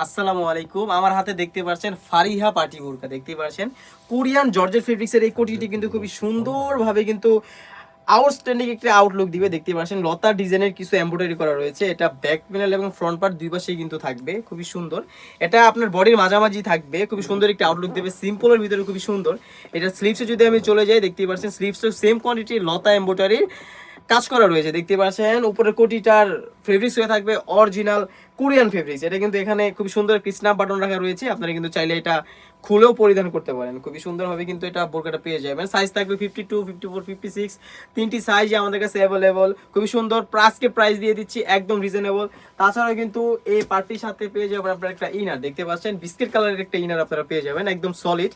আসসালামু আলাইকুম। আমার হাতে দেখতে পাচ্ছেন ফারিহা পার্টি বোরকা দেখতে পাচ্ছেন। কোরিয়ান জর্জেট ফেব্রিক্সের এই কোটিটি কিন্তু খুবই সুন্দরভাবে কিন্তু আউটস্ট্যান্ডিং একটা আউটলুক দিবে। দেখতে পাচ্ছেন লতা ডিজাইনের কিছু এমব্রয়ডারি করা রয়েছে। এটা ব্যাক প্যানেল এবং ফ্রন্ট পার্ট দুই পাশেই কিন্তু থাকবে, খুবই সুন্দর। এটা আপনার বডির মাঝামাঝি থাকবে, খুবই সুন্দর একটা আউটলুক দেবে, সিম্পলের ভিতরে খুবই সুন্দর। এটা স্লিভসে যদি আমি চলে যাই, দেখতে পাচ্ছেন স্লিভসের সেম কোয়ান্টিটির লতা এমব্রয়ডারি কাজ করা রয়েছে। দেখতে পাচ্ছেন উপরের কোটিটার ফেব্রিক্স হয়ে থাকবে অরিজিনাল কোরিয়ান ফেব্রিক্স। এটা কিন্তু এখানে খুব সুন্দর একটি স্ন্যাপ বাটন রাখা রয়েছে, আপনারা কিন্তু চাইলে এটা খুলেও পরিধান করতে পারেন। খুবই সুন্দরভাবে কিন্তু এটা বোরকাটা পেয়ে যাবেন। সাইজ থাকবে 52, 54, 56, তিনটি সাইজই আমাদের কাছে অ্যাভেলেবল। খুবই সুন্দর। প্রাইস দিয়ে দিচ্ছি একদম রিজনেবল। তাছাড়াও কিন্তু এই পার্টির সাথে পেয়ে যাবেন আপনারা একটা ইনার। দেখতে পাচ্ছেন বিস্কিট কালারের একটা ইনার আপনারা পেয়ে যাবেন, একদম সলিড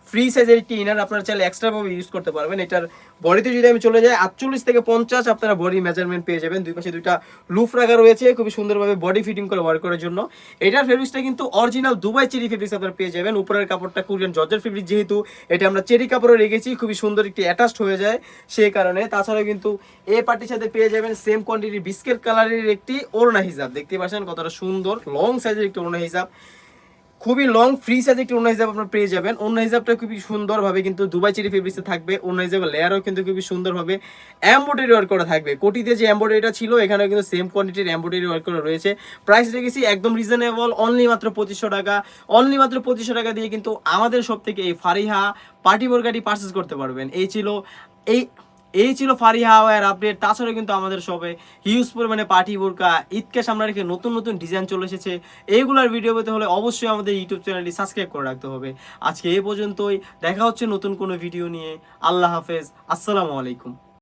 ফ্রি সাইজের একটি ইনার। আপনারা চাইলে এক্সট্রা ভাবে ইউজ করতে পারবেন। এটার বডিতে যদি আমি চলে যাই 48 থেকে 50 আপনারা বডি মেজারমেন্ট পেয়ে যাবেন। দুই পাশে দুইটা লুফ রাখা রয়েছে, খুবই সুন্দরভাবে বডি ফিটিং করে ওয়ার্ক করার জন্য। এটার ফেব্রিক্সটা কিন্তু অরিজিনাল দুবাই চেরি ফেব্রিক্স আপনারা পেয়ে যাবেন। উপরের কাপড়টা কোরিয়ান জর্জেট ফেব্রিক, যেহেতু এটা আমরা চেরি কাপড়ে রেখেছি, খুবই সুন্দর একটি অ্যাটাচড হয়ে যায় সেই কারণে। তাছাড়া কিন্তু এই পার্টির সাথে পেয়ে যাবেন সেম কোয়ান্টিটি বিস্কিট কালারের একটি ওড়না হিজাব। দেখতে পাচ্ছেন কতটা সুন্দর লং সাইজের একটি ওড়না হিজাব, খুবই লং ফ্রি সাইজ একটি ওড়না হিসাব আপনারা পেয়ে যাবেন। ওড়না হিসাবটা খুবই সুন্দরভাবে কিন্তু দুবাই চেরি ফেব্রিক্সে থাকবে। ওড়না হিসাবের লেয়ারও কিন্তু খুবই সুন্দরভাবে এমব্রয়ডারি ওয়ার্ক করা থাকবে। কোটিতে যে এমব্রয়ডারিটা ছিল এখানেও কিন্তু সেম কোয়ান্টিটির এমব্রয়ডারি ওয়ার্ক করা রয়েছে। প্রাইস রেখেছি একদম রিজনেবল, অনলি মাত্র 2500 টাকা। অনলি মাত্র 2500 টাকা দিয়ে কিন্তু আমাদের সব থেকে এই ফারিহা পার্টি বোরকাটি পারচেস করতে পারবেন। এই ছিল ফারিহা ওয়ার আপডেট। তাছাড়া কিন্তু আমাদের শপে হিউজ পরিমাণে পার্টি বোরকা ঈদকে সামনে রেখে নতুন নতুন ডিজাইন চলে এসেছে। এইগুলোর ভিডিও পেতে হলে অবশ্যই আমাদের ইউটিউব চ্যানেলটি সাবস্ক্রাইব করে রাখতে হবে। আজকে এই পর্যন্তই, দেখা হচ্ছে নতুন কোনো ভিডিও নিয়ে। আল্লাহ হাফেজ, আসসালামু আলাইকুম।